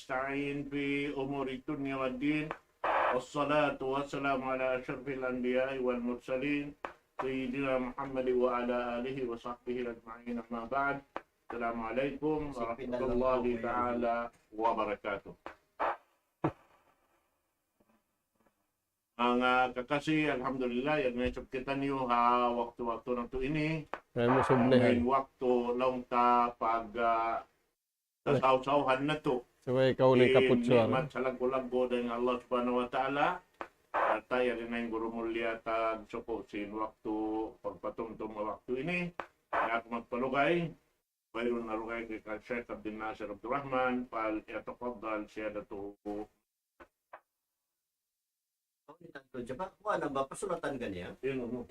ونستعين في أمور الدنيا والدين والصلاة والسلام على أشرف الأنبياء والمرسلين سيدنا محمد وعلى آله وصحبه أجمعين أما بعد السلام عليكم ورحمة الله تعالى وبركاته. Ang kakasi, alhamdulillah, yang ngayon kita niyo ha waktu-waktu na to ini. Ngayon waktu long ta pag tasaw-sawhan na to. Sabay ikaw ni kaputsuar. Niman sa lago-lago dengan Allah subhanahu wa ta'ala. At tayo rin ang guru mulia tag sukusin waktu pagpatumtum waktu ini. Kaya ako magpalugay. Mayroon na lugay kay Sheikh Abdul Nasir Abdul Rahman. Pal yatafadal siya datuho. Diba? Kuha na ba? Pasulatan ka niya? Yun.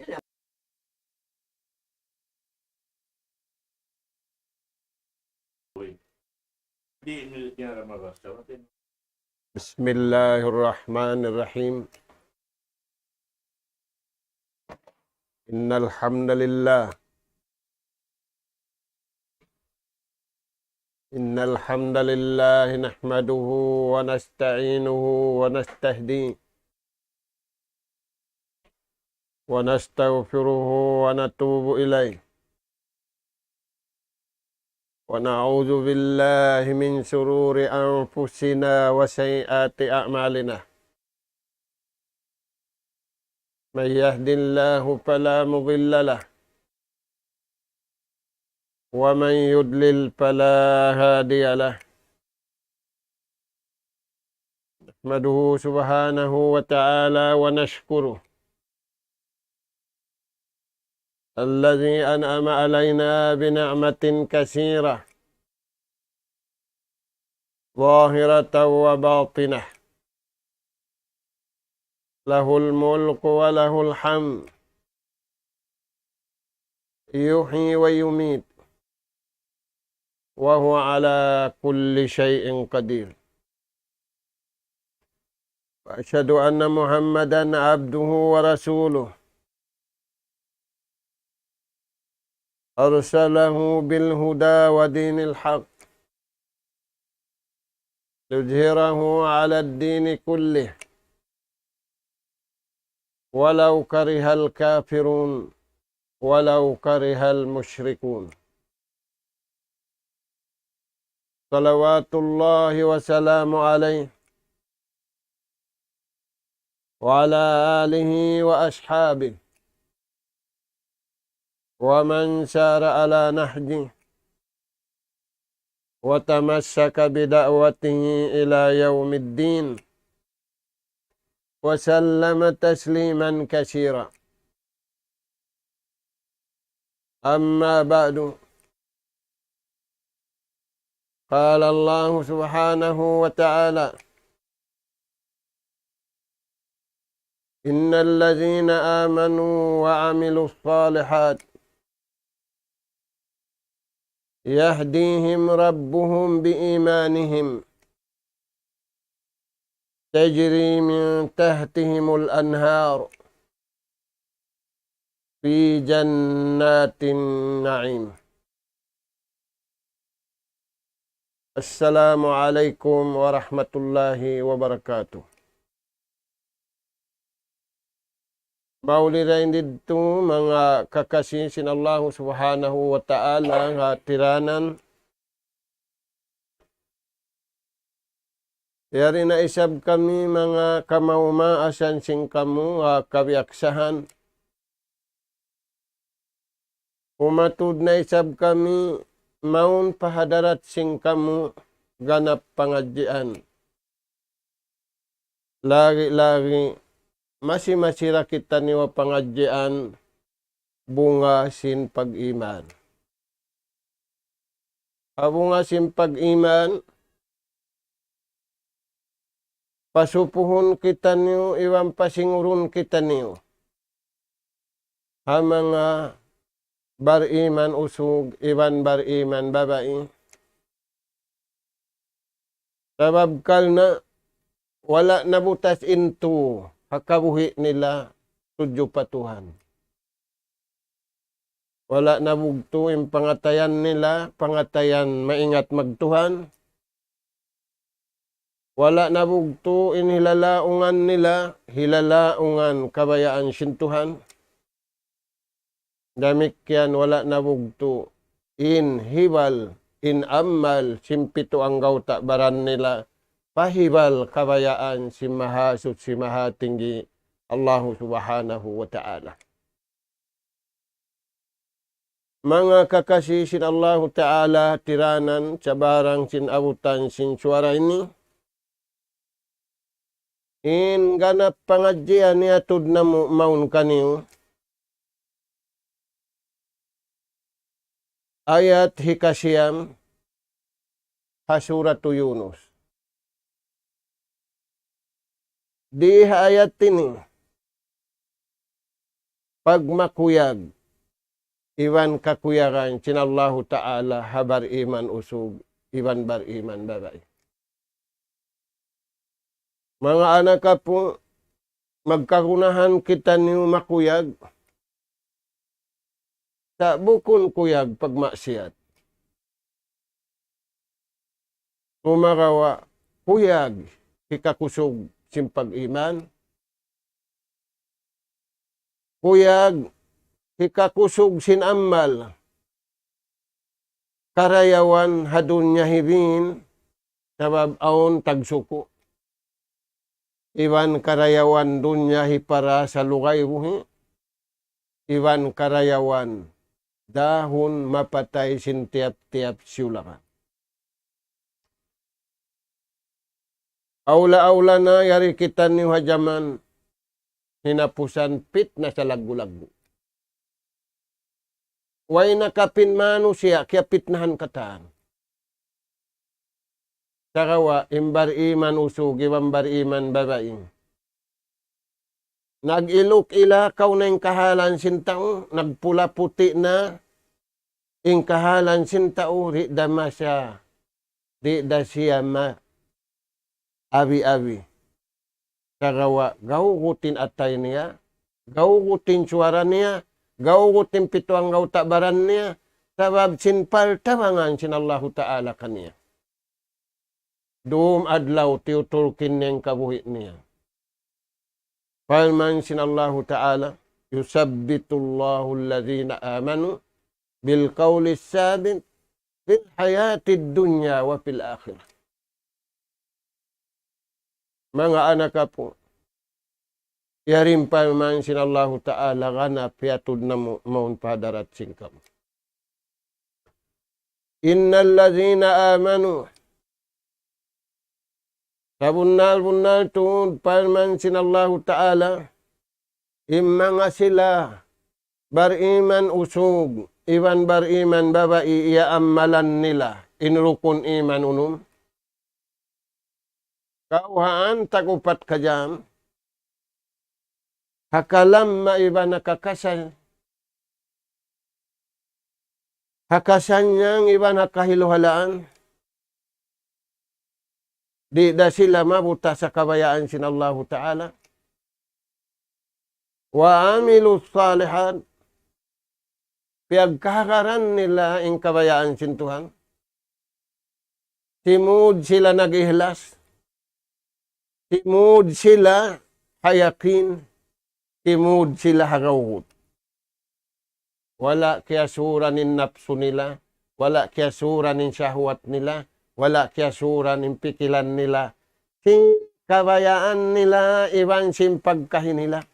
Bismillahirrahmanirrahim. Innal hamdalillah. Innal hamdalillah nahmaduhu wa nasta'inuhu wa nastahdi. ونستغفره ونتوب إليه ونعوذ بالله من شرور أنفسنا وسيئات أعمالنا من يهد الله فلا مضل له ومن يضلل فلا هادي له نحمده سبحانه وتعالى ونشكره الذي أنعم علينا بنعمة كثيرة ظاهرة وباطنة له الملك وله الحمد يحيي ويميت وهو على كل شيء قدير وأشهد أن محمدا عبده ورسوله أرسله بالهدى ودين الحق ليظهره على الدين كله ولو كره الكافرون ولو كره المشركون صلوات الله وسلامه عليه وعلى آله وأصحابه ومن سار على نهجه وتمسك بدعوته إلى يوم الدين وسلم تسليما كثيرا أما بعد قال الله سبحانه وتعالى إن الذين آمنوا وعملوا الصالحات يهديهم ربهم بإيمانهم تجري من تحتهم الأنهار في جنات النعيم. السلام عليكم ورحمة الله وبركاته. Maulirin dito mga kakasisin Allah subhanahu wa ta'ala nga tiranan. Yari na isab kami mga kamaumaasan sing kamu kabiaksahan. Umatud na isab kami maun pahadarat sing kamu ganap pangadjian. Lagi-lagi masira kita niwa pangadjian bunga sin pag-iman. Bunga sin pag-iman, pasupuhon kita niyo, iwan pasingurun kita niyo. Mga bariman usug, iwan bariman babae. Sababkal na wala nabutas into hakabuhi nila tudyo patuhan. Wala na bugto yung pangatayan nila, pangatayan maingat magtuhan. Wala nabugtuin hilalaungan nila, hilalaungan kabayaan sintuhan. Damikyan wala nabugto. In hibal, in amal, simpito ang gauta baran nila. Pahibal kabayaan si mahasut si mahatinggi Allah subhanahu wa ta'ala. Mga kakasih sin Allah Ta'ala tiranan sa barang sin abutan sin suara ini. In ganap pangadjian ni atud na maun kaniyo. Ayat hikasiyam hasuratu Yunus. Di ayat ini pagmakuyag iwan kakuyaran sinallahu ta'ala habar iman usug, iwan bar iman babay. Mga anak ka po, magkakunahan kita niyo makuyag. Sa bukon kuyag pagmaksiyat. Kumarawa, kuyag, hikakusog simpag iman. Kuyag, hikakusog sinamal, karayawan hadun niya hibin, sabab aon tagsuko. Iwan karayawan dunya hipara sa lugay buhi. Iwan karayawan dahon mapatay sin tiap-tiap siulakan. Aula-aula na yari kita ni hajaman hinapusan pit na sa lagu-lagu. Way nakapin manusia kaya pitnahan kataan. Sarawa imbar iman usug imbar iman babaing. Nag-ilok ilakaw na yung kahalan sintao, nagpula puti na yung kahalan sintao, di da masya, di da siya ma abi-abi. Sarawa gawutin atay niya, gawutin suara niya, gawutin pito ang gautabaran niya, sabab sinpal tabangan sinallahu ta'ala kaniya. Doom adlaw tiutulkin niyang kabuhi niya. Falman sinallahu ta'ala, yusabbitullahu alladhina amanu bil qawli sabit fil hayatid dunya wa fil akhirah. Mga anak po, yarim palman sinallahu ta'ala gana piatud na maun padarat singkam. Innal ladhina amanu sabunal-bunal tuun palman sinallahu ta'ala imma nga sila bariman usug iwan bariman babai iya amalan nila inrukun iman unum kauhaan tagupat kajam hakalam maiba nakakasal hakasan niyang iba nakahiluhalaan. Di da sila mabuta sa kabayaan sinallahu ta'ala. Wa amilu salihan. Piyagkakaran nila ang kabayaan sin Tuhan. Timud sila nag-ihlas. Timud sila hayakin. Timud sila harawut. Wala kiyasuran in napsu nila. Wala kiyasuran in syahwat nila. Wala kiyasuran in pikilan nila. Sing kabayaan nila, iwan sing pagkahin nila.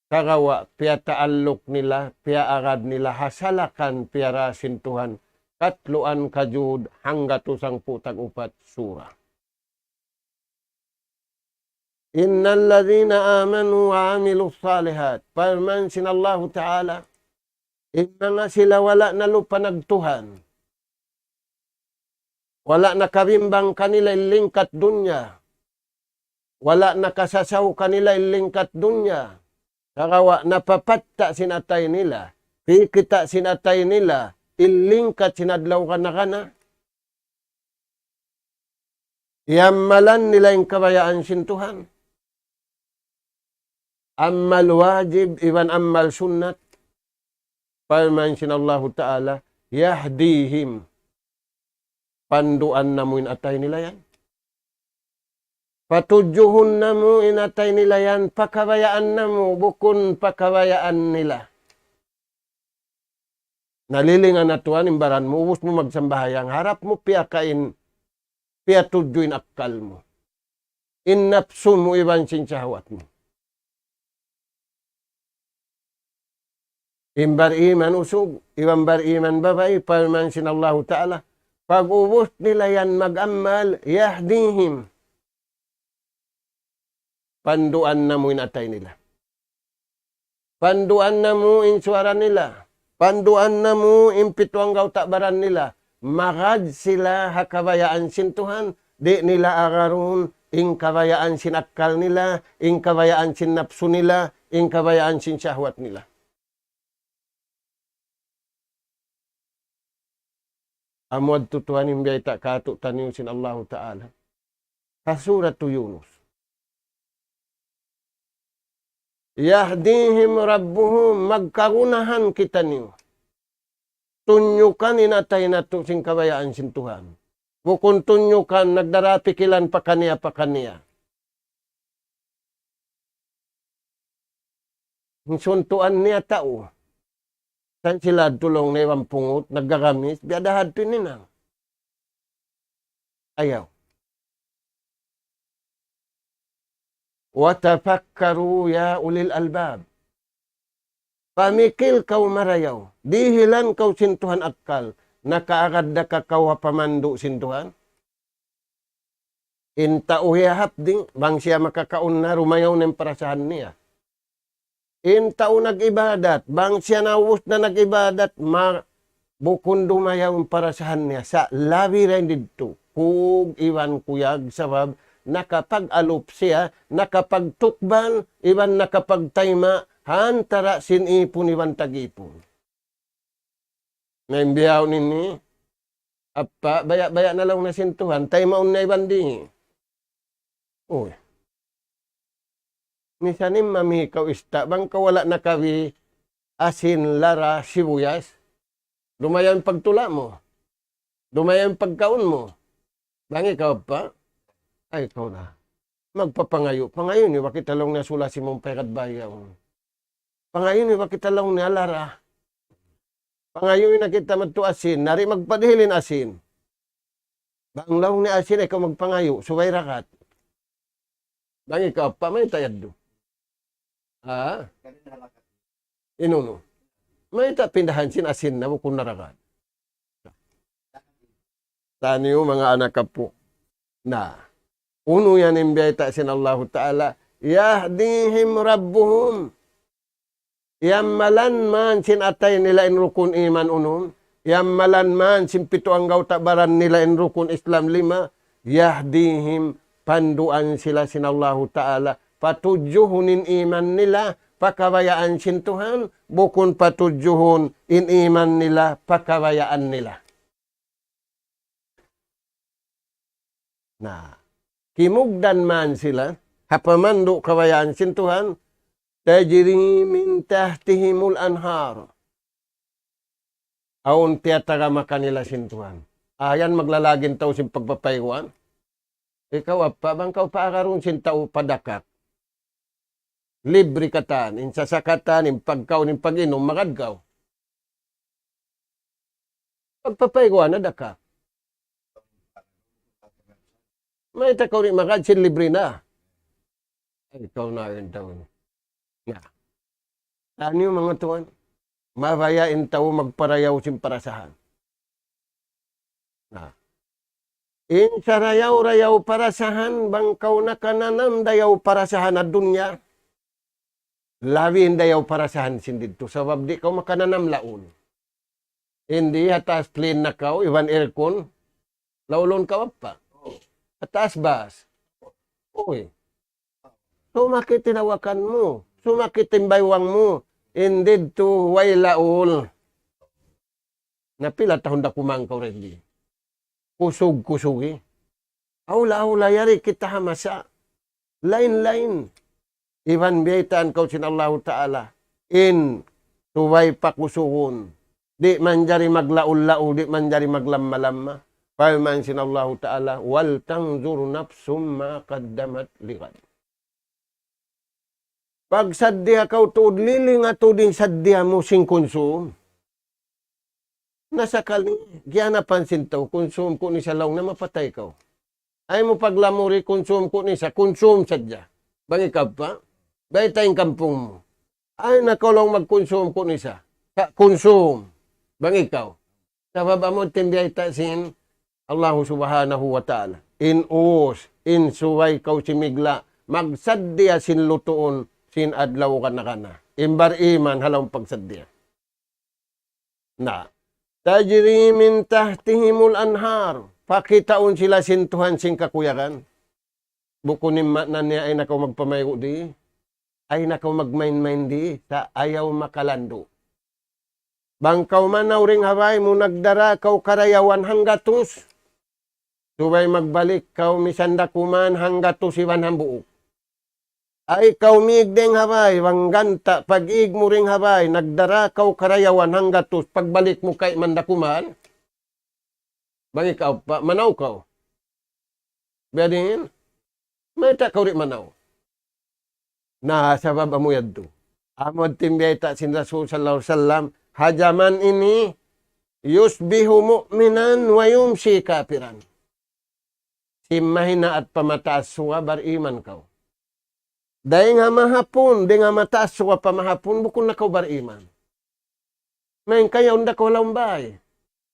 Kagawa, piya taalok nila, piya agad nila, hasalakan piya rasin Tuhan. Katluan kajud hangga tusang putag upat sura. Innal ladhina amanu wa amilu salihat. Palman sinallahu ta'ala. Inna nga sila wala na lupa nagtuhan. Wala nakabimbang kanila ilingkat dunya. Wala nakasasaw kanila ilingkat dunya. Kagawa napapatta sinatay nila. Pikita sinatay nila. Ilingkat sinadlaw kana. Iamalan nila yung kabayaan sin Tuhan. Ammal wajib iwan ammal sunnat. Palman sinallahu ta'ala. Yahdihim. panduan na mo inatay nila yan. Patujuhon na mo inatay nila yan, pakabayaan na mo, bukon pakabayaan nila. Nalilingan na tuwan, imbaran mo, ubus mo magsambahayang, harap mo piyakain, piyatujuin akal mo. Innapso mo iban sinsyahawat mo. Imbar iman usog, ibambar iman babay, paman sinallahu ta'ala. Pag ubus nila yan mag-amal, yahdihim. Panduan na mo inatay nila. Panduan na mo insuara nila. Panduan na mo impituang takbaran nila. Magad sila hakabayaan sintuhan. Di nila agarun ing kabayaan sinakal nila, ing kabayaan sinapso nila, ing kabayaan sinsyahwat nila. Amwad tutuan imbiyay tak katuk taniyo sin Allah Ta'ala. Kasurat tu Yunus. Yahdihim rabbuhum, magkagunahan kita niyo. Tunyukan inatay na to sing kabayaan sin Tuhan. Bukun tunyukan, nagdarapi kilan pa kaniya. Suntuan niya tao. San sila tulong na iwang pungot, naggagamis, biadahad pininang. Ayaw. Watafakkaru ya ulil albab. Pamikil kau marayaw. Dihilan kau sintuhan akal. Nakaagad na kakaw pamandu sintuhan. Inta uhiyahap ding. Bang siya makakaon na rumayaw ng parasahan niya. Inta nag-ibadat. Bang siya nawus na nag-ibadat. Bukun dumayaw ang parasahan niya. Sa labi rin dito. Kug iwan kuyag sabab. Nakapag-alup siya, nakapagtukban, iban nakapagtayma, hantara sinipon iban tagipon. Naimbiyaw nini, apa, baya-baya na lang na sintuhan, taymaon na iban di. Uy. Misanim mamikaw ista, bang kawala na kawi asin, lara, sibuyas, dumayan pagtula mo, dumayan pagkaon mo, bang ikaw pa? Ay, ikaw na. Magpapangayo. Pangayo ni wakit talong na sula si mong pekat bayaw. Pangayo ni wakit talong na lara. Pangayo ni nakita magto asin. Nari magpadihilin asin. Banglaw ni asin, ikaw magpangayo. Suway rakat. Bang ikaw pa, may tayad do. Ha? Inuno. May pindahan sin asin na bukun na rakat. Taniyo mga anak ka po. Na. Uno yan imbiyay sin Allah Ta'ala. Yahdihim rabbuhum. Yammalan man sin atay nila in rukun iman unum. Yammalan man sin pito ang takbaran nila in rukun Islam 5. Yahdihim panduan sila sin Allah Ta'ala. Patujuhunin iman nila. Pakabayaan sin Tuhan. Bukun patujuhun in iman nila. Pakabayaan nila. Nah. Kimugdan man sila, hapamando kabayaan sin Tuhan, tajri min tahtihimul anhar. Aun tiyataga makanila sin Tuhan. Ayan maglalagin tao sin pagpapaywan. Ikaw apa, bang kau paakaroon sin tao padakak. Libre katan, in sasakatan, in pagkaw, in pag-inom, magadgaw. Pagpapaywan na dakak. May takaw rin makadsin libre na. Ay, ikaw na rin taon. Na. Ano yung mga tuwan? Mabayain tao magparayaw sin parasahan. Na. In sa rayaw parasahan, bangkaw na kananam dayaw parasahan at dunya. Labi dayaw parasahan sin dito. Sabab di ka makananam laon. Hindi hatas clean na kaw, iwan aircon. Laulon ka pa. Atas bas. Uy. Sumakit tinawakan mo. Sumakit timbaywang mo. Indeed to way laul. Napila tahon da kumangkaw rin. Kusog-kusugi. Aula-aula yari kita hamasa. Lain-lain. Iban biyaitaan kau sin Allah Ta'ala. In tuway pakusuhon. Di man jari maglaul-laul. Di man jari maglamma-lamma. Pamansin Allah Ta'ala, wal tanzur nafsum ma qaddamat lighad. Pag sadya kau tuod liling ato din sadya mo sing konsum, nasa kali, kaya napansin tao, konsum ko ni sa law na mapatay kau. Ay mo paglamuri, konsum ko ni sa konsum sadya. Bang ikaw pa? Bay tayong kampung mo. Ay nakulong magkonsum ko ni sa konsum. Bang ikaw? Sa baba mo timbiyay tasin, Allah subhanahu wa ta'ala. In suway kau simigla, magsadya sin lutuon, sin adlaw ka na kana. Imbar iman halawang pagsadya. Na, tajri min tahtihimul anhar. Pakitaon sila sintuhan sing kakuyakan. Bukunin na niya ay nakaw magpamayo di. Ay nakaw magmain-main di. Sa ayaw makalando. Bangkaw manaw ring haway mo nagdara kaw karayawan hanggatos. Subay magbalik kaw misanda kuman hanggatos iwan hambuok. Ay kaw migdeng haway wangganta pag-ig mo ring haway nagdara kaw karayawan hanggatos pagbalik mo kay mandakuman. Bang ikaw pa manaw kaw. Bedin may ta kaw ri manaw. Na sa baba mo yadto. Amod timbiyata sin Rasul sallallahu alaihi wasallam hajaman ini yusbihu mu'minan wa yumsi kafiran. Simahina at pamataas suwa bar iman kaw. Dahil nga mahapon, di nga mataas suwa pamahapon, bukon na kaw bar iman. May kayaw na kaw laumbay.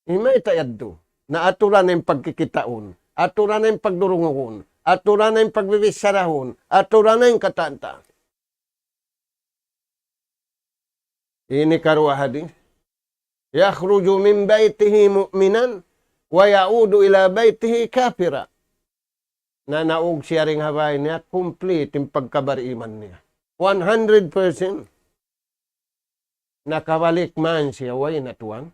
May tayad do. Na aturan na yung pagkikitaon, aturan na yung pagdurungon, aturan na yung pagbibisarahon, aturan na yung katanta. Ini karwa hadis. Yakhruju min baytihi mu'minan wa ya'udu ila baytihi kafira. Na naug siya ring haway niya, complete yung pagkabariman niya. 100%. Nakabalik man siya, way natuan.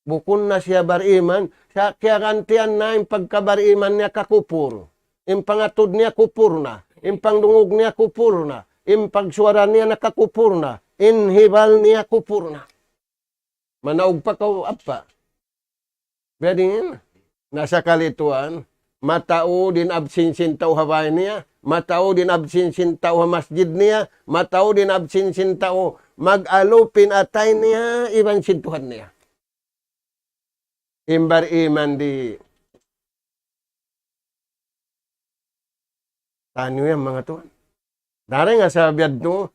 Bukun na siya bariman, siya kaya kantian na yung pagkabariman niya kakupur. Yung pangatod niya kupur na. Yung pangdungog niya kupur na. Yung pagswara niya nakakupur na. Inhibal niya kupur na. Manaog pa kaw apa. Bedin, nasa kalituan, matao din absinsin tao haway niya, matao din absinsin tao masjid niya, matao din absinsin tao mag-alupin atay niya, ibang sintuhan niya. Imbar iman di tano yan mga tuwan. Dari nga sa biyad no,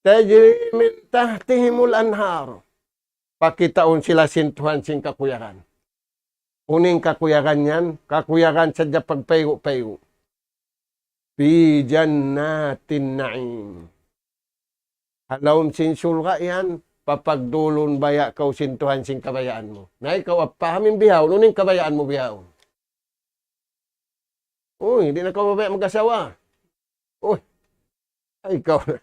tajri min tahtihimul anhar. Pakitaon sila sintuhan sing kakuyakan. Uning kakuyakan yan, kakuyakan sadya pagpayo-payo. Fi jannatin na'im. Halawm sin sulka yan, papagdulon baya kau sintuhan sing kabayaan mo. Na ikaw apahamin bihaw, uning kabayaan mo bihaw. Uy, hindi na kau mabaya mag-asawa. Uy, ay ikaw na.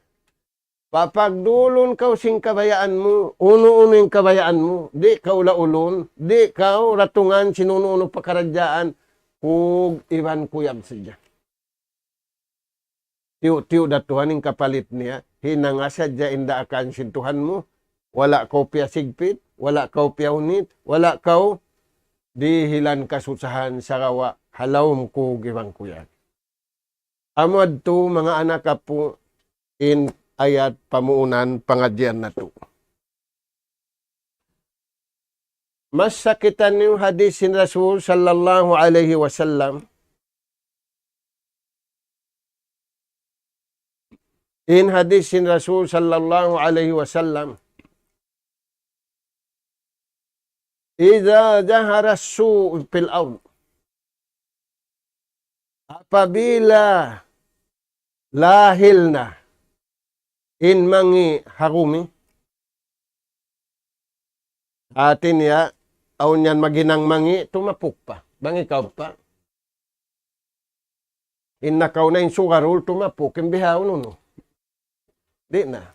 Papagdulon kau sing kabayaan mo, uno-uno yung kabayaan mo, di kau laulon, di kau ratungan sinuno-uno pakaradyaan, kung iwan kuyab sadya. Tiyo datuhan yung kapalit niya, hinanga sadya inda akan sintuhan mo, wala kau piya sigpit, wala kau piya unit, wala kau dihilan kasusahan sa kawa, halawm ko iwan kuyab. Amad to mga anak po in ayat pamuunan pangadyan na to. Mas sakitan yung hadis sin Rasul sallallahu alaihi wasallam. In hadis sin Rasul sallallahu alaihi wasallam. Iza jahara su' fil ard. Apabila lahil na in mangi harumi atin ya aun yan maginang mangi tumapuk pa bang ikaw pa in nakaw na in sugarul tumapuk imbihaw no di na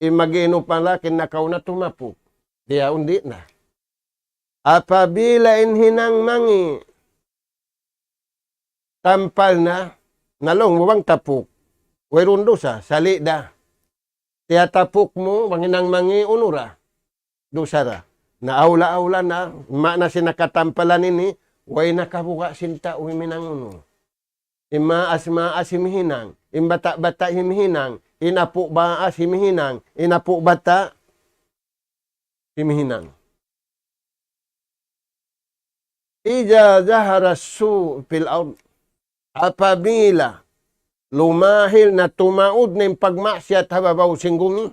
in magino pala kin nakaw na tumapuk diya di na apabila in hinang mangi tampal na nalong wang tapuk Werundo sa salida. Tiatapuk mo, banginang mangi unura. Dusara. Naawla-awla na, ma na sinakatampalan ini, way nakabuka sinta uwi minanguno. Imaas-maas himihinang, imbata-bata himihinang, inapu baas himihinang, inapu bata himihinang. Ija zahara su fil ard, apabila lumahil na tumaod na yung pagmaksiyat hababaw singgumi,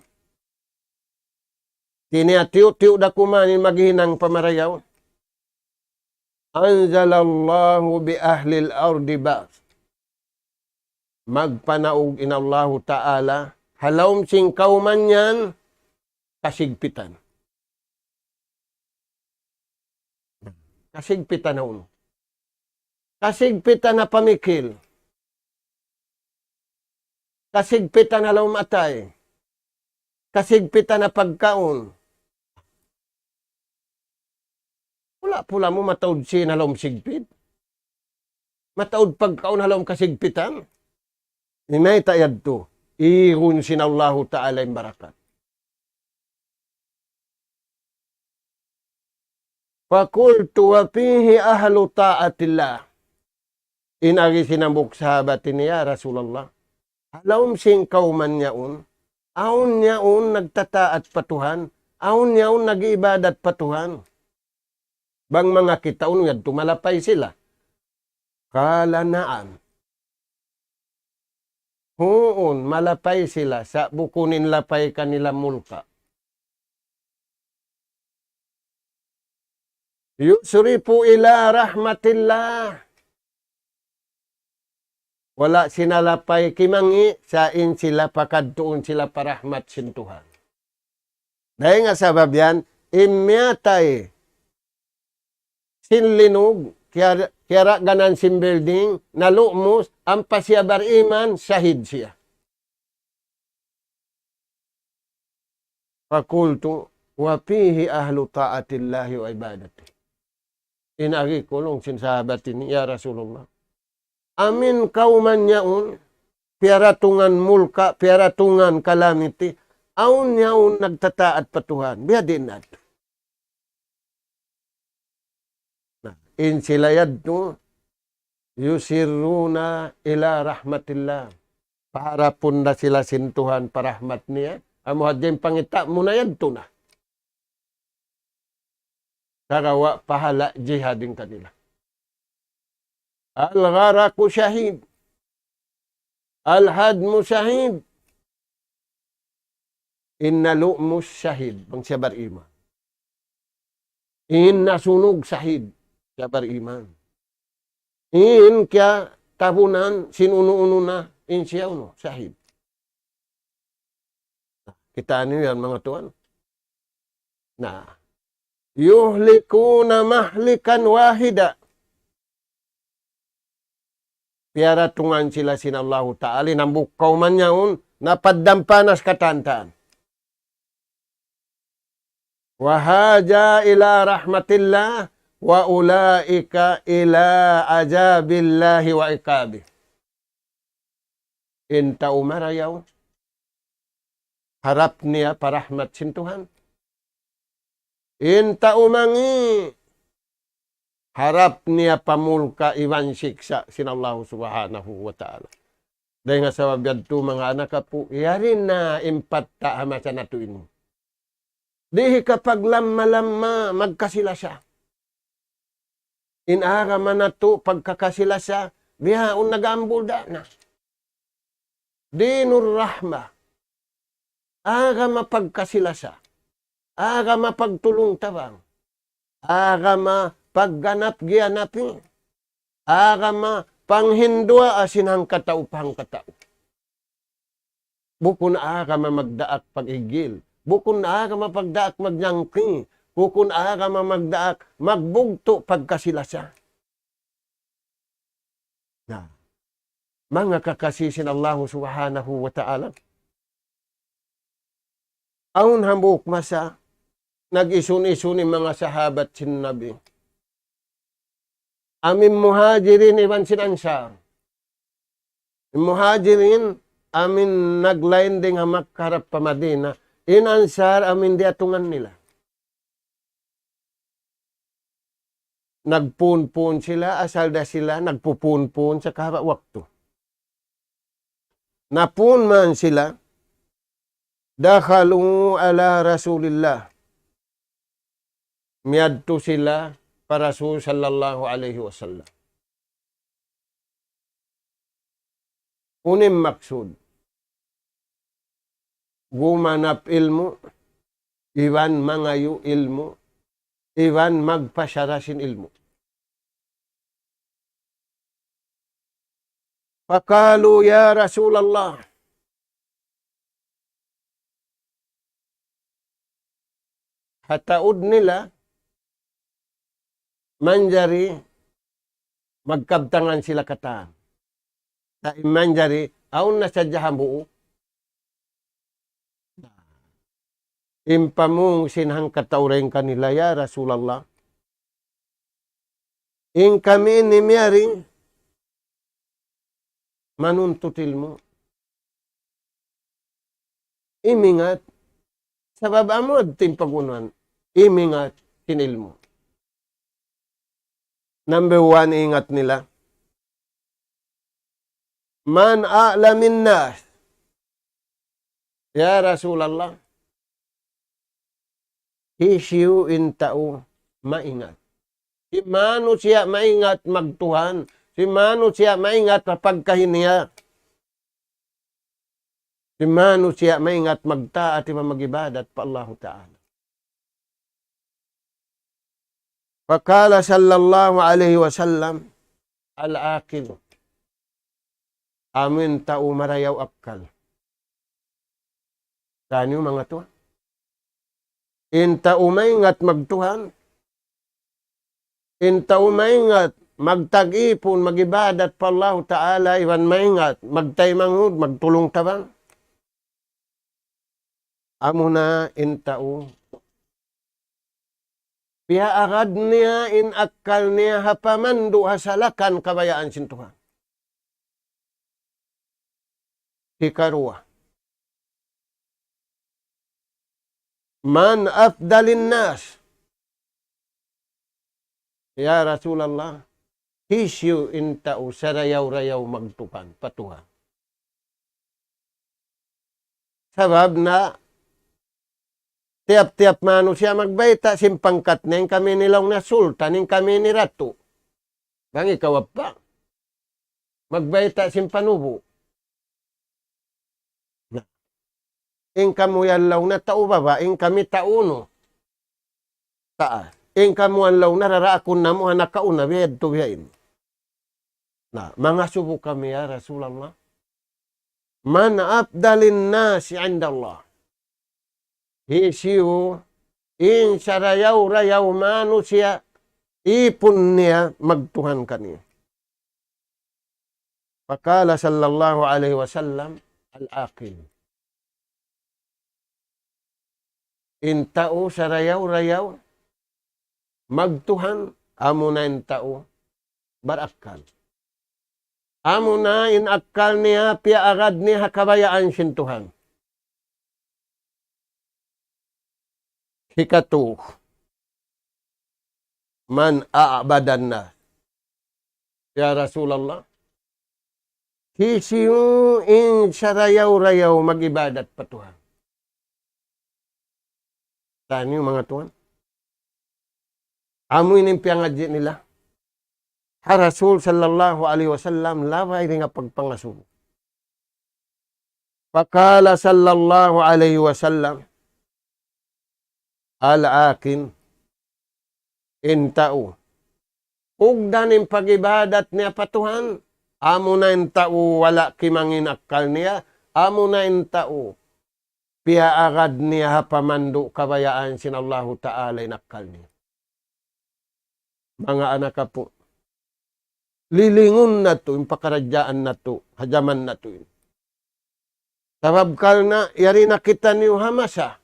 tiniatiyo-tiyo da kumanin maghinang pamarayaw, anzalallahu bi ahlil ardi ba'as, magpanaog inallahu ta'ala, halawm sing kauman yan, kasigpitan. Kasigpitan na uno. Kasigpitan na pamikil. Kasigpitan na laumatay. Kasigpitan na pagkaon. Wala pula mo mataod si na laum sigpit. Mataod pagkaon na laum kasigpitan. Imay tayad to. Ihun sinallahu ta'ala yung barakat. Fakultu wa fihi ahlu ta'atillah. Inagi sinambuk sahabat ini ya Rasulullah. Alaum sing kauman niyaon. Aun niyaon nagtataat patuhan. Aun niyaon nag-ibadat patuhan. Bang mga kitaon nga tumalapay sila. Kala naam. Huon, malapay sila sa bukunin lapay kanila mulka. Yusrifu ila rahmatillah. Wala sinalapay kimangi, sain sila pakadtuon sila parahmat sintuhan. Dahil nga sabab yan, imyatay sinlinog, kaya ganan sim building, nalumos, ang pasyabar iman, sahid siya. Fakultu, wa fihi ahlu ta'atillahi wa ibadati. Inagi kulong sinsahabat ini, ya Rasulullah. Amin kauman yaun, piaratungan mulka, piaratungan calamity, aun yaun nagtataat patuhan. Biyadin nato. In silayad no, yusiruna ila rahmatillah. Para punda sila sintuhan parahmat niya. Amuhad yung pangita muna yadto na. Karawa pahala jihadin kanila. Al-gharaku syahid. Al-hadmu syahid. Inna lu'mus syahid. Bang siya beriman. Inna sunog syahid. Siya beriman. In kya tabunan sinuno-uno na. In siya uno. Syahid. Kita niyo yan mga tuan. Nah. Yuhlikuna mahlikan wahida. Piara tungan sila sinallahu ta'ala. Nambukaw man yaon. Napaddampanas katantaan. Wahaja ila rahmatillah. Wa ulaika ila ajabillahi wa ikabi. Inta umarayaw. Harap niya parahmat sintuhan. Inta umangi. Harap niya pamulka iwan siksa sinallahu subhanahu wa ta'ala. Dahil nga sa wabiyad to mga anak po, yarin na impatta hamasa na to ino. Dihi kapag lamma magkasila siya. Inarama na to pagkakasila siya, bihaon nagambul da na. Dinur rahma. Agama pagkasila siya. Agama pagtulong tabang. Agama pagganap gianapi. Agama panghindua asinang katao pang katao. Bukun agama magdaak pag-igil. Bukun agama pagdaak magnyangking. Bukun agama magdaak magbugto pagkasilasa. Nah, mga kakasisin Allah subhanahu wa ta'ala. Aun hambuk masa nag-isun-isuni mga sahabat sin Nabi. Amin muhajirin iban sin Ansar. Muhajirin amin naglain ding hamak karap pa Madina. In Ansar amin diatungan nila. nagpunpun sila, asal da sila, nagpupunpun sa kahaba waktu. Napun man sila, dakhalu ala Rasulillah. Miadto sila para Rasul sallallahu alaihi wasallam. Unim maksud, gumanap ilmu, iwan mangayu ilmu, iwan magpasyarasin ilmu. Faqalu ya Rasulullah, hataud nila manjari magkabtangan sila kata. Ta manjari aun na sadyahan buo. Impamung sinhang katauren kanila ya Rasulullah. In kami ni Mary manuntut ilmu. Imingat sabab amod timpagunan. Imingat kinilmu. Number 1, ingat nila. Man a'lamin nas. Ya Rasulullah. Isiyu intao maingat. Si mano siya maingat magtuhan. Si mano siya maingat mapagkahiniya. Si mano siya maingat magtaat at magibadat pa Allah Ta'ala. Fakala sallallahu alaihi wasallam al-aqil. Amin tao marayaw akal. Tanyo mga to. Inta umaingat magtuhan. Inta umaingat magtag-ipon, magibadat pa Allah Ta'ala, iwan maingat, magtaymangud, magtulong tabang. Amo na intao. Piya agad niya in akal niya hapamandu hasalakan kabayaan sintuhan. Hikarua. Man afdalin nas. Ya Rasulullah, hisyu intao sarayaw-rayaw magtukan, patuhan. Sabab na tiap-tiap manusia magbaita simpangkat na kami nilaw na sultan, kami ni ratu. Bang ikaw pa. Magbaita simpanubo. In kamuyan law na tao baba, in kami tauno. Taas. In kamuyan law na raraakon na mo nakauna, biyad to biyain. Na, mga subo kami ya Rasulullah. Man afdalin nasi indallah. Hisiyo, in sarayaw-rayaw manusia, ipon niya magtuhan kaniya. Fakala sallallahu alaihi wasallam, al-aqil. In tao sarayaw-rayaw, magtuhan, amo na in tao, barakal. Amo na in akal niya, piya agad niya kabayaan sintuhan. Hikatu, man a'badan na. Ya Rasulullah, hisiyo in sarayaw-rayaw magibadat patuhan. Tani mga tuan. Amoy ning piangadji nila. Ha Rasul sallallahu alaihi wasallam laway nga pagpangasul. Fakala sallallahu alaihi wasallam al-akin intao. Ugdan ning pagibadat niya patuhan. Amo na intao wala kimangin akal niya. Amo na intao piya agad niya hapamandu kabayaan sin Allahu Ta'ala inakal niya. Mga anak po, lilingon na to, yung pakaradyaan na to, hajaman na to. Sabab kal na, yari nakita niyo hamasa.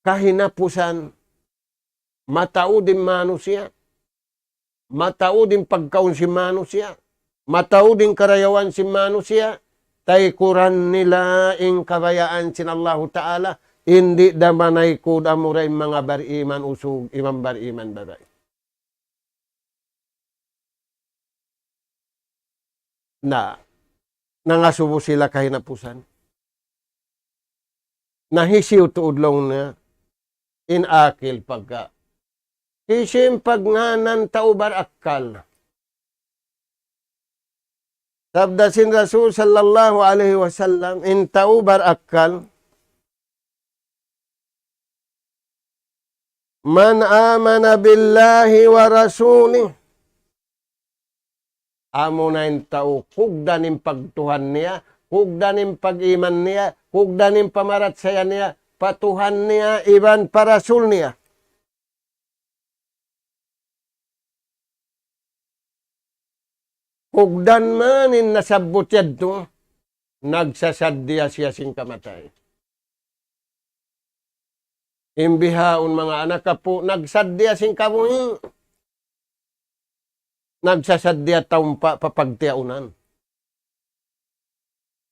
Kahinapusan, matao din manusia, matao din pagkaon si manusia, matao din karayawan si manusia, taikuran nila ing kabayaan sin Allahu Ta'ala, hindi damanay ko damuray mga bariman usog, imam bariman baray. na nangasubo sila kahinapusan. Nahisiw tuudlong na inakil pagka. Isim pagnganan taubar akal. Sabdasin Rasul sallallahu alaihi wasallam in taubar akal. Man amana billahi wa rasulih. Amo na yung tao, hugdan yung pagtuhan niya, hugdan yung pag-iman niya, hugdan yung pamarat saya niya, patuhan niya, iban parasul niya. Hugdan man in nasabot yan to, nagsasadya siya sing kamatay. Imbihaon mga anak ka po, nagsadya sing kamuhi. Nagsasadya taumpa papagtiaunan.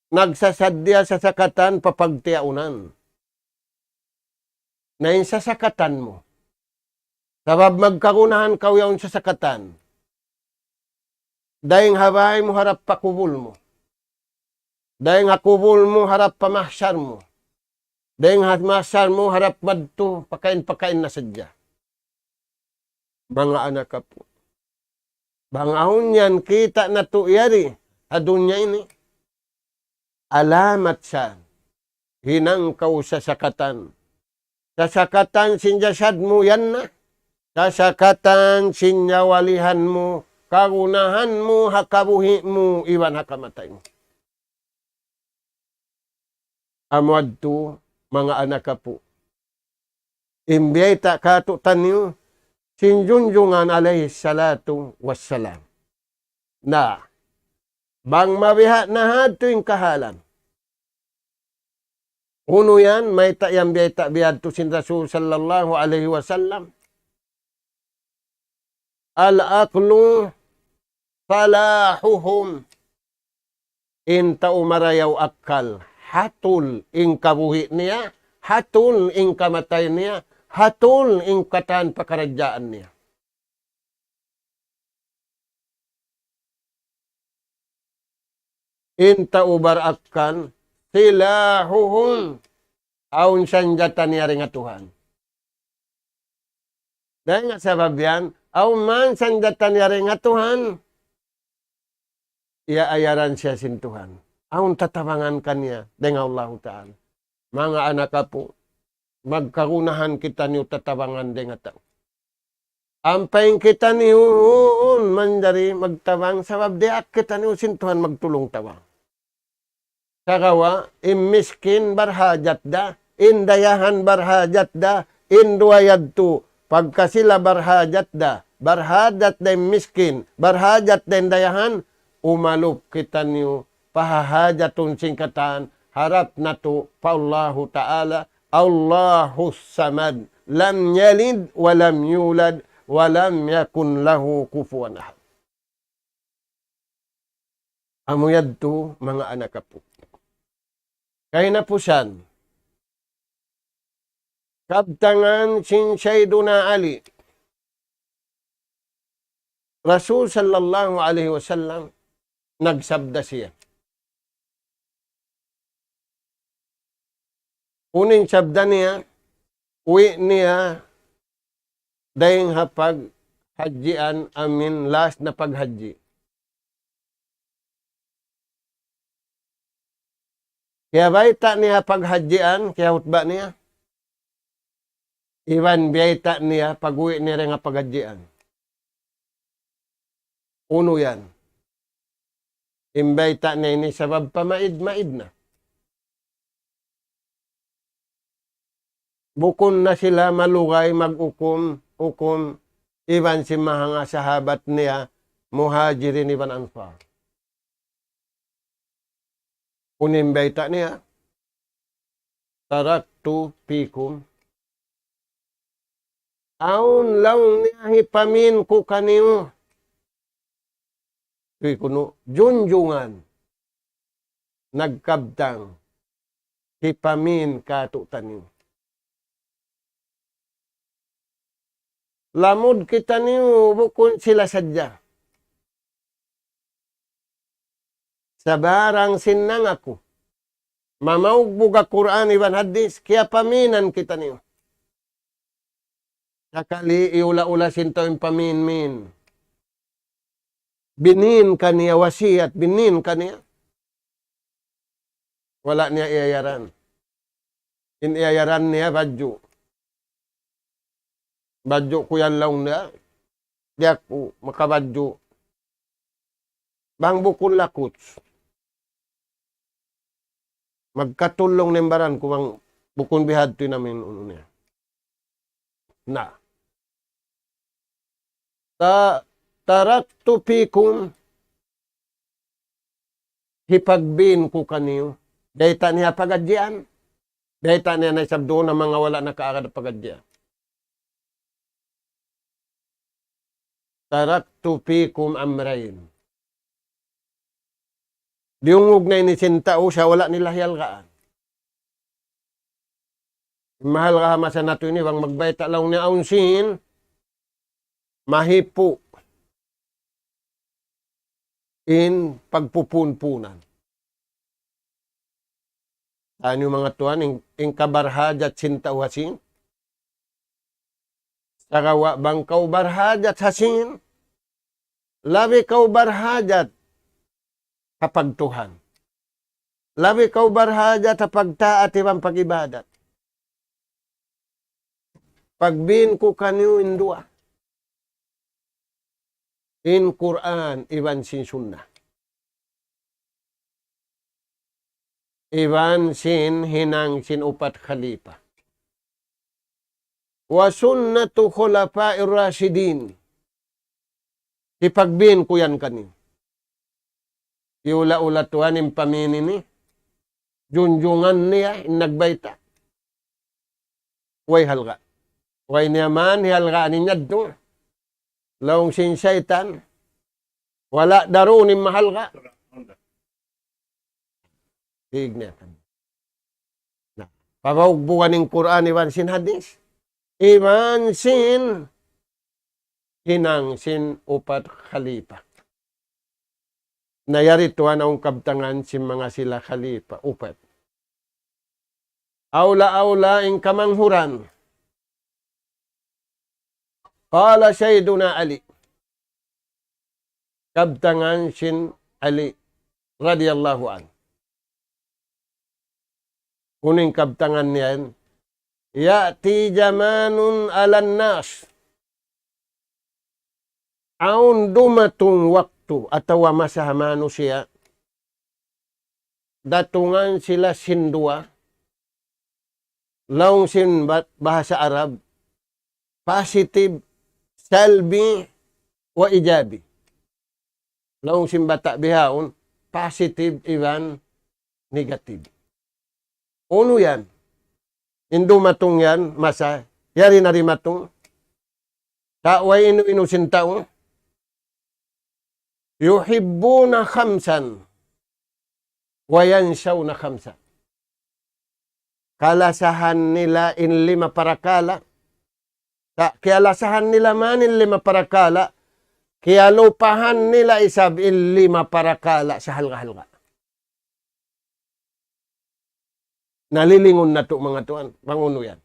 Nagsasadya sa sakatan papagtiaunan. Na yung sasakatan mo. Sabab magkagunahan kaw yaon sa sakatan. Dahing habay mo harap pakubul mo. Dahing hakubul mo harap pamahsyar mo. Dahing mahsyar mo harap madto pakain-pakain na sadya. Mga anak ka po. Bangahon yan, kita na to yari. Adunya ini. Alamat sa hinangkaw sa sakatan. Sa sakatan sinjasad mo yan na. Sa sakatan sinyawalihan mo. Kagunahan mo, hakabuhi mo, iwan hakamatay mo. Amwad to, mga anak ka po. Imbiyay ta kato tanyo. Sinjunjungan alayhi salatu wassalam. Na, bang mabiha na hadto yung kahalan. Uno yan, may ta'yambiyay ta'biyad to sin Rasul sallallahu alaihi wasallam. Al-aqlu falahuhum. Inta umarayaw akal. Hatul ing kabuhi niya. Hatul ing kamatay niya. Hatul ing katan pakaradyaan niya. Inta ubar akkan silahuhum aun sanjatan niya rin nga Tuhan. Dahil nga sabab yan, aun man sanjatan niya rin nga Tuhan, iaayaran siya sin Tuhan. Aun tatabangan kanya dengan Allah Ta'ala. Mga anak po, magkagunahan kita niyo tatabangan dengan tao. Ampain kita niyo mandari magtabang sabab diak kita niyo sintuhan magtulong tawang. Sakawa, miskin barhajat da, indayahan barhajat da, induayad tu, pagka sila barhajat da miskin, barhajat da indayahan, umalup kita niyo pahahajatun singkatan, harap na to pa Allahu Ta'ala, Allahus Samad, lam yalid, walam yulad, walam yakun lahu kufuwan ahad. Amuyad to, mga anak po. Kaya na po siyan, kabtangan sin Sayyiduna Ali, Rasul sallallahu alaihi wasallam, nagsabda siya. Uning sabda niya, uwi niya, dahing hapag hadjian amin last na paghadji. Kaya baita niya paghadjian, kaya hutba niya. Iwan baita niya pag-uwi niya nga paghadjian. Uno yan. Imbaita niya ini sabab pamaid-maid na. Bukon na sila malugay mag-ukom, iban si mga sahabat niya, muhajirin iban ansar. Unimbaita niya, taraktu pikum, aun laung niya hipamin ko kaniyo. Tuy kuno, junjungan, nagkabtang, hipamin katutan niyo. Lamod kita niyo, bukon sila sadya. sa barang sinang ako. Mamaugbog Quran iwan hadis, kaya paminan kita niyo. Sakali iula-ula sinto yung paminmin. Binin ka niya wasiat, binin ka niya. Wala niya iayaran. Iayaran niya badyo. Badyo ko yan lang na. Di ako makabadyo. Bang bukol lakots. Magkatulong nembaran ko ang bukon bihad to namin uno niya. Na. Taraktu pikum hipagbin ko kaniyo. Dayta niya pagadyan. Dayta niya na isabdo na mga wala na kaagad pagadyan. Taraktu pikum amrain. Diungog na inisintao siya, wala nila hiyalgaan. Mahal ka masa nato ini, bang magbayta lang ni aunsin, mahipo in pagpupunpunan. Ano yung mga tuan, in kabarhajat sintawasin? Sakawa bang kau barhajat hasin? Labi kau barhajat kapag Tuhan. Labi kau barhajat kapag taat ibang pagibadat. Pagbin ko kanyo indua. In Quran, iban sin sunnah. Iban sin hinang sin upat khalifa. Wa sunnatu khulafa'ir rasyidin. Ipagbin ko yan kanyo. Iula-ula tuhan yung pamini ni. Junjungan niya, nagbayta. Way halga. Way niyaman, halga niya doon. Laong sin syaitan. Wala daro ni mahalga. Higna. Pabawagbukan ng Quran, iwan sin hadis. Iwan sin hinang sin upat khalifa. Nayari tuwan ang kabtangan si mga sila khalifa, upat. Aula-aula ing kamanghuran. Qala Sayyiduna Ali. Kabtangan sin Ali radhiyallahu an. Kuning kabtangan niyan, ya'ti jamanun alan nas. Aun dumatong waktu atau masa manusia datungan sila sindua laung sin bahasa Arab positive salbi wa ijabi laung sin bata bihaon positive iwan negative uno yan indo matong yan masa yari nari matong taway inu sintaong yuhibbuna khamsan wa yansawna khamsan. Kalasahan nila in 5 parakala. Kalasahan nila man in 5 parakala. Kaya lupahan nila isab in 5 parakala sa halga-halga. Nalilingon na to mga tuan. Panguno yan.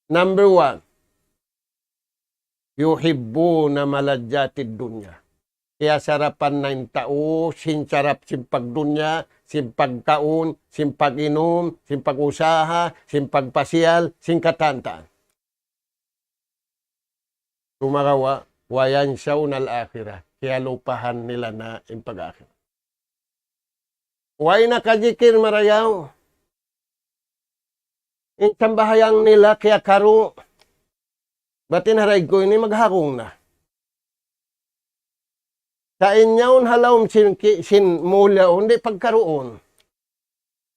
Number 1. Yuhibbuna malajjatid dunya. Kaya sarapan na yung tao, sinsarap simpagdunya, simpagkaon, simpag-inom, simpag-usaha, simpagpasyal, singkatantaan. Tumagawa, wayan siyaw nal akhirah. Kaya lupahan nila na yung pag-akhirah. Way nakajikir marayaw. Yung tambahayang nila kaya karo. Batin haray ko ini maghakong na. Sa inyaon halawm sin mula hindi pagkaroon.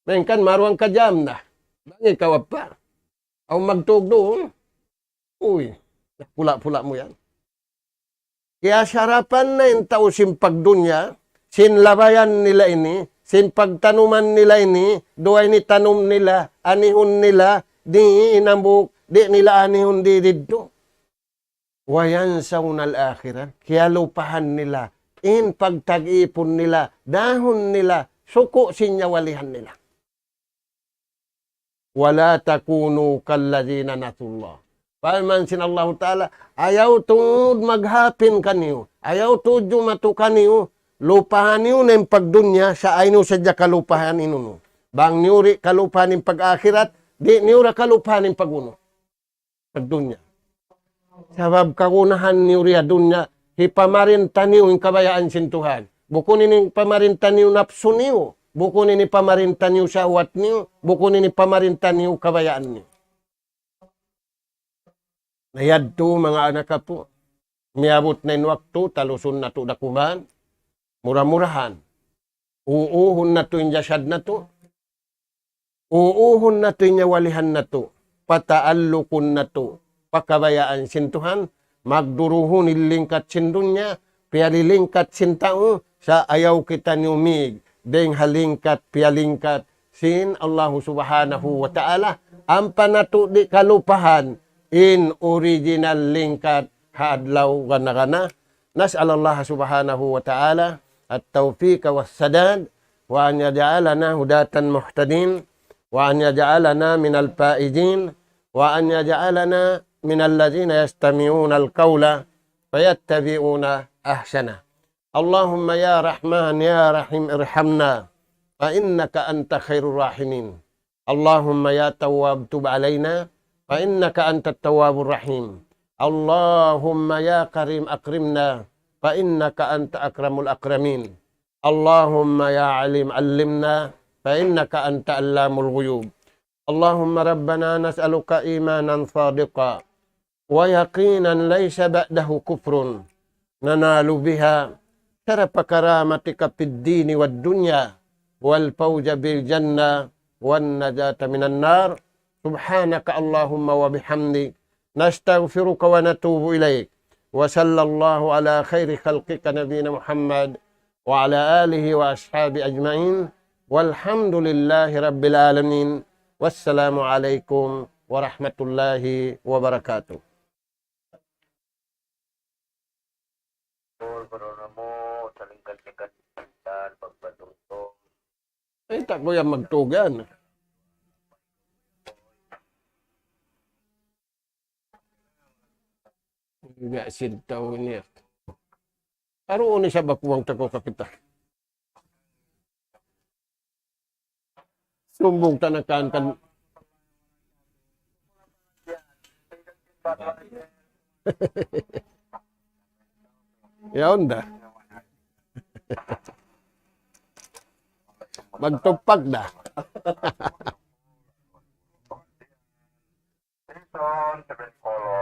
Mengkan maruang kajam na. Bangi kawap pa. Aw magtug doon. Uy, pula-pula mo yan. Kaya sarapan na yung tao simpagdunya, sinlabayan nila ini, sinpagtanuman nila ini, duay ni tanum nila, anihon nila, di inambuk, di nila anihon di dito. Wayan sa unal akhirah, kaya lupahan nila in pagtag-ipon nila, dahon nila, suko sinyawalihan nila. Wala takunu kallazina natullah. Pamansin Allah Ta'ala, ayaw tungod maghapin kaniyo, ayaw tudyo matu kaniyo, lupahan niyo na yung pagdunya, sa ay no sadya kalupahan inuno. Bang niuri kalupahan yung pag-akhirat, di niura kalupahan yung pag-uno. Pagdunya. Sabab kagunahan niuri adunya, hipamarintan niyo yung kabayaan sintuhan. Bukunin yung pamarintan niyo napso niyo. Bukunin ni pamarintan niyo syahwat niyo. Bukunin ni pamarintan niyo kabayaan niyo. Nayadto mga anak ka po. Miabot na yung waktu, talusun na to dakuman. Murah-murahan. Uuhon na to yung jasyad na to. Uuhon na to yung walihan na to. Pataallukon na to. Pakabayaan sintuhan. Magduruhon ilingkat sindunya. Pialilingkat sintao. Sa ayaw kita niumig. Deng halingkat pialingkat sin Allah subhanahu wa ta'ala. Ang panato di kalupahan. In original lingkat hadlaw gana-gana. Nas'al Allah subhanahu wa ta'ala at-tawfiq was-sadad wa an yaj'alana hudatan muhtadin wa an yaj'alana minal faizin wa an yaj'alana minal ladzina yastami'una al-qawla fayattabi'una ahsana. Allahumma ya Rahman ya Rahim irhamna fa innaka anta khairur rahimin. Allahumma ya Tawwab tub alaina فإنك أنت التواب الرحيم. اللهم يا كريم أكرمنا فإنك أنت أكرم الأكرمين. اللهم يا عليم علمنا فإنك أنت علام الغيوب. اللهم ربنا نسألك إيمانا صادقا ويقينا ليس بعده كفر ننال بها شرف كرامتك في الدين والدنيا والفوز بالجنة والنجاة من النار. سبحانك اللهم وبحمدك نستغفرك ونتوب إليك وصلى الله على خير خلقك نبينا محمد وعلى آله وأصحابه أجمعين والحمد لله رب العالمين والسلام عليكم ورحمة الله وبركاته. Ay, tako yung magtugan. Nga sintaw niya. Aroon siya bakuwang tako kakita. Sumbong tanakan kan. Yaon da. Magtupag da. Season 7 follow.